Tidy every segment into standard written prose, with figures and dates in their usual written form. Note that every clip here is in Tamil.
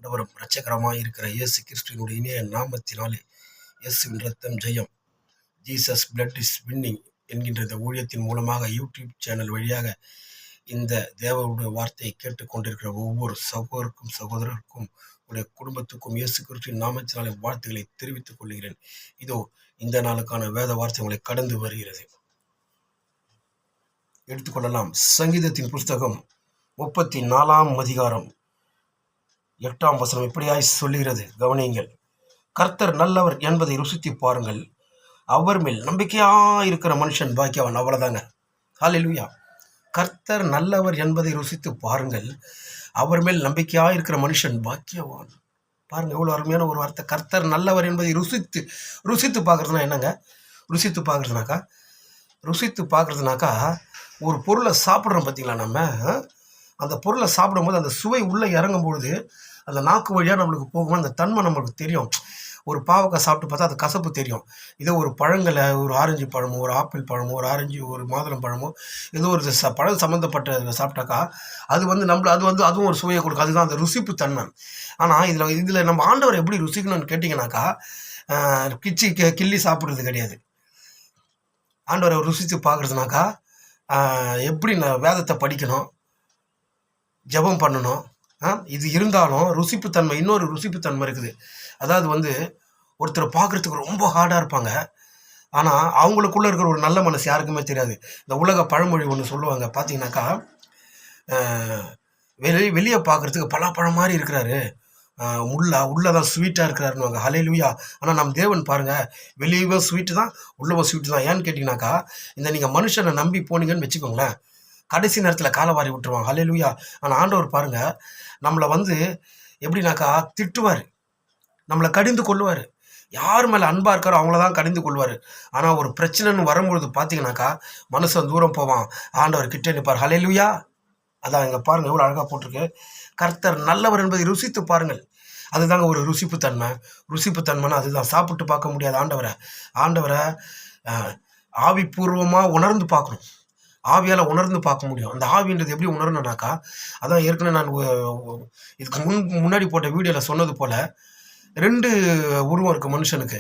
ஆண்டவரும் இரட்சகரமாய் இருக்கிற இயேசு கிறிஸ்துவினுடைய இனிய நாமத்தினாலே இயேசுவின் ரத்தம் ஜெயம், ஜீசஸ் பிளட் இஸ் வின்னிங் என்கின்ற இந்த ஊழியத்தின் மூலமாக யூடியூப் சேனல் வழியாக இந்த தேவனுடைய வார்த்தையை கேட்டுக்கொண்டிருக்கிற ஒவ்வொரு சகோதரருக்கும் சகோதரருக்கும் உடைய குடும்பத்துக்கும் இயேசு கிறிஸ்துவின் நாமத்தினாலே வாழ்த்துக்களை தெரிவித்துக் கொள்கிறேன். இதோ இந்த நாளுக்கான வேத வார்த்தை உங்களை கடந்து வருகிறது. எடுத்துக்கொள்ளலாம். சங்கீதத்தின் புஸ்தகம் 34 அதிகாரம் 8 வசனம் இப்படியாய் சொல்லுகிறது, கவனியுங்கள். கர்த்தர் நல்லவர் என்பதை ருசித்து பாருங்கள், அவர் மேல் நம்பிக்கையாயிருக்கிற மனுஷன் பாக்கியவான். அவ்வளவுதாங்க. ஹல்லேலூயா. கர்த்தர் நல்லவர் என்பதை ருசித்து பாருங்கள், அவர் மேல் நம்பிக்கையாயிருக்கிற மனுஷன் பாக்கியவான். பாருங்க, எவ்வளவு அருமையான ஒரு வார்த்தை. கர்த்தர் நல்லவர் என்பதை ருசித்து பார்க்கறதுனா என்னங்க? ருசித்து பார்க்கறதுனாக்கா ஒரு பொருளை சாப்பிட்றோம் பார்த்தீங்களா, நம்ம அந்த பொருளை சாப்பிடும்போது அந்த சுவை உள்ளே இறங்கும் பொழுது அந்த நாக்கு வழியாக நம்மளுக்கு போகும்போது அந்த தன்மை நம்மளுக்கு தெரியும். ஒரு பாவக்காய் சாப்பிட்டு பார்த்தா அது கசப்பு தெரியும். இதே ஒரு பழங்களை, ஒரு ஆரஞ்சு பழமோ, ஒரு ஆப்பிள் பழமோ, ஒரு ஆரஞ்சு, ஒரு மாதுளம் பழமோ, ஏதோ ஒரு பழம் சம்மந்தப்பட்ட சாப்பிட்டாக்கா அதுவும் ஒரு சுவையை கொடுக்கும். அதுதான் அந்த ருசிப்பு தன்மை. ஆனால் இதில் நம்ம ஆண்டவர் எப்படி ருசிக்கணும்னு கேட்டிங்கனாக்கா, கிள்ளி சாப்பிட்றது கிடையாது. ஆண்டவரை ருசித்து பார்க்குறதுனாக்கா எப்படி நான் வேதத்தை படிக்கணும், ஜெபம் பண்ணணும். இது இருந்தாலும் ருசிப்புத்தன்மை, இன்னொரு ருசிப்புத்தன்மை இருக்குது. அதாவது ஒருத்தரை பார்க்குறதுக்கு ரொம்ப ஹார்டாக இருப்பாங்க, ஆனால் அவங்களுக்குள்ளே இருக்கிற ஒரு நல்ல மனசு யாருக்குமே தெரியாது. இந்த உலக பழமொழி ஒன்று சொல்லுவாங்க பார்த்தீங்கன்னாக்கா, வெளியே பார்க்குறதுக்கு பலாப்பழம் மாதிரி இருக்கிறாரு, உள்ளதான் ஸ்வீட்டாக இருக்கிறாருன்னு. ஹல்லேலூயா. ஆனால் நம்ம தேவன் பாருங்கள், வெளியவே ஸ்வீட்டு தான், உள்ளவன் ஸ்வீட்டு தான். ஏன்னு கேட்டிங்கனாக்கா, நீங்கள் மனுஷனை நம்பி போனீங்கன்னு வச்சுக்கோங்களேன், கடைசி நேரத்தில் காலை விட்டுருவாங்க. ஹல்லேலூயா. ஆனால் ஆண்டவர் பாருங்கள், நம்மளை எப்படின்னாக்கா திட்டுவார், நம்மளை கடிந்து கொள்ளுவார். யார் மேலே அன்பாக இருக்காரோ அவங்கள தான் கடிந்து கொள்வார். ஆனால் ஒரு பிரச்சனைன்னு வரும்பொழுது பார்த்தீங்கன்னாக்கா மனுஷன் தூரம் போவான், ஆண்டவர் கிட்டே நிற்பார். ஹல்லேலூயா. அதான் இங்கே பாருங்கள், எவ்வளோ அழகாக போட்டிருக்கு. கர்த்தர் நல்லவர் என்பதை ருசித்து பாருங்கள். அதுதாங்க ஒரு ருசிப்புத்தன்மைனா அதுதான். சாப்பிட்டு பார்க்க முடியாது ஆண்டவரை ஆவிபூர்வமாக உணர்ந்து பார்க்கணும். ஆவியால் உணர்ந்து பார்க்க முடியும். அந்த ஆவின்றது எப்படி உணரணுனாக்கா, அதான் ஏற்கனவே நான் இதுக்கு முன்னாடி போட்ட வீடியோவில் சொன்னது போல் 2 உருவம் இருக்குது மனுஷனுக்கு.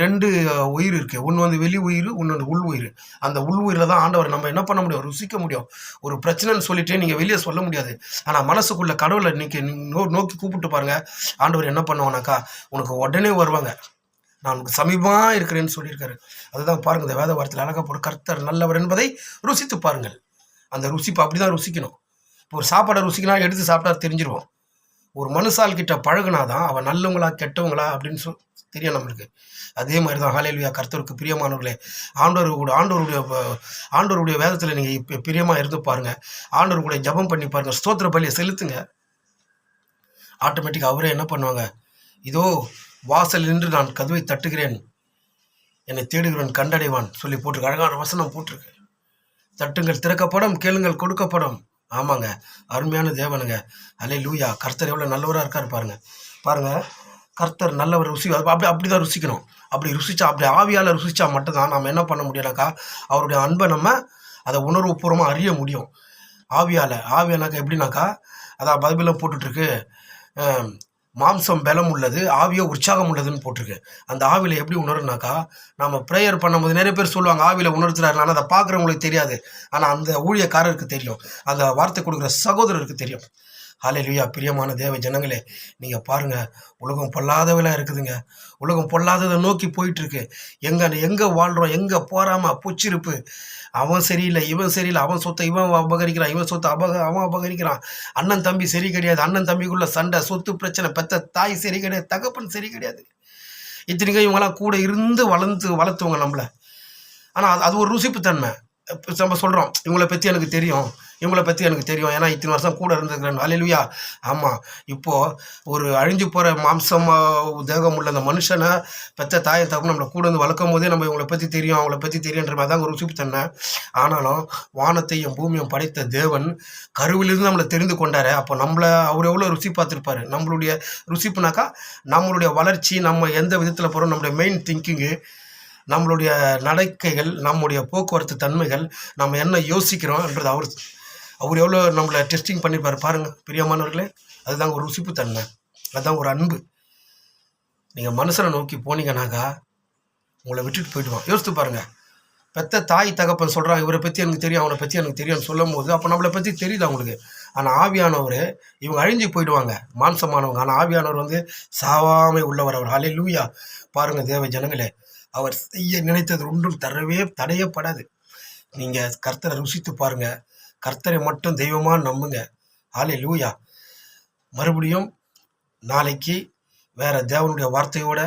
2 உயிர் இருக்குது. ஒன்று வெளி உயிர், இன்னொன்று உள் உயிர். அந்த உள் உயிரில் தான் ஆண்டவர் நம்ம என்ன பண்ண முடியும், ருசிக்க முடியும். ஒரு பிரச்சனைன்னு சொல்லிட்டே நீங்கள் வெளியே சொல்ல முடியாது. ஆனால் மனசுக்குள்ள கடவுளை நோக்கி கூப்பிட்டு பாருங்கள், ஆண்டவர் என்ன பண்ணுவானாக்கா உனக்கு உடனே வருவாங்க. நான் உனக்கு சமீபமாக இருக்கிறேன்னு சொல்லியிருக்காரு. அதுதான் பாருங்கள், இந்த வேத வார்த்தையில் அழகாக போட்டு, கர்த்தர் நல்லவர் என்பதை ருசித்து பாருங்கள். அந்த ருசிப்பு அப்படி தான் ருசிக்கணும். இப்போ ஒரு சாப்பாடை ருசிக்கினா எடுத்து சாப்பிட்டா தெரிஞ்சிருவோம். ஒரு மனுஷால் கிட்ட பழகுனாதான் அவன் நல்லவங்களா கெட்டவங்களா அப்படின்னு தெரியும் நம்மளுக்கு. அதே மாதிரி தான் ஹல்லேலூயா. கர்த்தருக்கு பிரியமானவர்களே, ஆண்டவருடைய வேதத்தில் நீங்கள் இப்போ பிரியமாக இருந்து பாருங்கள், ஆண்டவர் கூட ஜெபம் பண்ணி பாருங்கள், ஸ்தோத்திர பலியை செலுத்துங்க. ஆட்டோமேட்டிக்காக அவரே என்ன பண்ணுவாங்க, இதோ வாசல் நின்று நான் கதவை தட்டுகிறேன், என்னை தேடுகிறவன் கண்டடைவான் சொல்லி போட்டிருக்கு. அழகான வசனம் போட்டிருக்கு. தட்டுங்கள் திறக்கப்படும், கேளுங்கள் கொடுக்கப்படும். ஆமாங்க, அருமையான தேவனுங்க. ஹல்லேலூயா. கர்த்தர் எவ்வளோ நல்லவராக இருக்கார் பாருங்க. கர்த்தர் நல்லவர். அப்படிதான் ருசிக்கணும். அப்படி ஆவியால் ருசிச்சா மட்டும்தான் நம்ம என்ன பண்ண முடியலக்கா, அவருடைய அன்பை நம்ம அதை உணர்வுபூர்வமாக அறிய முடியும். ஆவியானாக்கா எப்படின்னாக்கா, அதான் பைபிளில் போட்டுட்ருக்கு, மாம்சம் பலம் உள்ளது, ஆவியோ உற்சாகம் உள்ளதுன்னு போட்டிருக்கு. அந்த ஆவியில் எப்படி உணருனாக்கா, நம்ம ப்ரேயர் பண்ணும்போது நிறைய பேர் சொல்லுவாங்க ஆவியில் உணர்த்துறாரு, ஆனால் அதை பார்க்குறவங்களுக்கு தெரியாது. ஆனால் அந்த ஊழியக்காரருக்கு தெரியும், அந்த வார்த்தை கொடுக்குற சகோதரருக்கு தெரியும். ஹல்லேலூயா. பிரியமான தேவ ஜனங்களே, நீங்கள் பாருங்கள், உலகம் பொல்லாதவளாக இருக்குதுங்க. உலகம் பொல்லாததை நோக்கி போயிட்டுருக்கு. எங்கே வாழ்கிறோம், எங்கே போகாமல் பொச்சிருப்பு, அவன் சரியில்லை, இவன் சரியில்லை, அவன் சொத்தை இவன் அபகரிக்கிறான், இவன் சொத்தை அவன் அபகரிக்கிறான், அண்ணன் தம்பி சரி கிடையாது, அண்ணன் தம்பிக்குள்ள சண்டை, சொத்து பிரச்சனை, பெத்த தாய் சரி கிடையாது, தகப்பன் சரி கிடையாது. இத்தனைக்கும் இவங்கெல்லாம் கூட இருந்து வளர்த்துவங்க நம்மளை. ஆனால் அது ஒரு ருசிப்புத்தன்மை. நம்ம சொல்கிறோம், இவங்களை பற்றி எனக்கு தெரியும், ஏன்னா இத்தனை வருஷம் கூட இருந்துக்கிறேன். ஹல்லேலூயா. ஆமாம், இப்போது ஒரு அழிஞ்சு போகிற மாம்சம் தேகம் உள்ள அந்த மனுஷனை பெற்ற தாயை தப்பு நம்மளை கூட வந்து வளர்க்கும் போதே நம்ம இவங்களை பற்றி தெரியும், அவங்கள பற்றி தெரியுன்ற மாதிரி தான் ஒரு ருசிப்புத்தன்மை. ஆனாலும் வானத்தையும் பூமியும் படைத்த தேவன் கருவிலிருந்து நம்மளை தெரிந்து கொண்டாரு. அப்போ அவர் எவ்வளோ ருசி பார்த்துருப்பாரு. நம்மளுடைய ருசிப்புனாக்கா நம்மளுடைய வளர்ச்சி, நம்ம எந்த விதத்தில் போகிறோம், நம்மளுடைய மெயின் திங்கிங்கு, நம்மளுடைய நடக்கைகள், நம்முடைய போக்குவரத்து தன்மைகள், நம்ம என்ன யோசிக்கிறோம்ன்றது அவர் எவ்வளோ நம்மளை டெஸ்டிங் பண்ணியிருப்பார் பாருங்கள் பிரியமானவர்களே. அதுதாங்க ஒரு ருசிப்புத்தன்மை. அதுதான் ஒரு அன்பு. நீங்கள் மனுஷனை நோக்கி போனீங்கன்னாக்கா உங்களை விட்டுட்டு போயிடுவான். யோசித்து பாருங்கள், பெத்த தாய் தகப்பன் சொல்கிறான் இவரை பற்றி எனக்கு தெரியும், அவனை பற்றி எனக்கு தெரியும்னு சொல்லும் போது அப்போ நம்மளை பற்றி தெரியுது அவங்களுக்கு. ஆனால் ஆவியானவர் இவங்க அழிஞ்சு போயிடுவாங்க, மாம்சமானவங்க. ஆனால் ஆவியானவர் சாவாமை உள்ளவர். அவர் ஹல்லேலூயா. பாருங்கள் தேவ ஜனங்களே, அவர் செய்ய நினைத்தது ஒன்றும் தடையப்படாது. நீங்கள் கர்த்தரை ருசித்து பாருங்கள், கர்த்தரை மட்டும் தெய்வமாக நம்புங்க. ஹல்லேலூயா. மறுபடியும் நாளைக்கு வேற தேவனுடைய வார்த்தையோட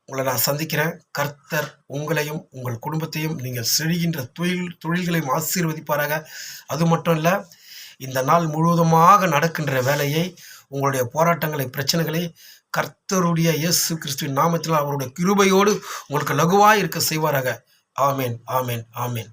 உங்களை நான் சந்திக்கிறேன். கர்த்தர் உங்களையும் உங்கள் குடும்பத்தையும் நீங்கள் செழிகின்ற தொழில்களையும் ஆசீர்வதிப்பாராக. அது மட்டும் இல்லை, இந்த நாள் முழுவதுமாக நடக்கின்ற வேலையை, உங்களுடைய போராட்டங்களை, பிரச்சனைகளை கர்த்தருடைய இயேசு கிறிஸ்துவின் நாமத்தில் அவருடைய கிருபையோடு உங்களுக்கு லகுவாய் இருக்க செய்வாராக. ஆமேன், ஆமேன், ஆமேன்.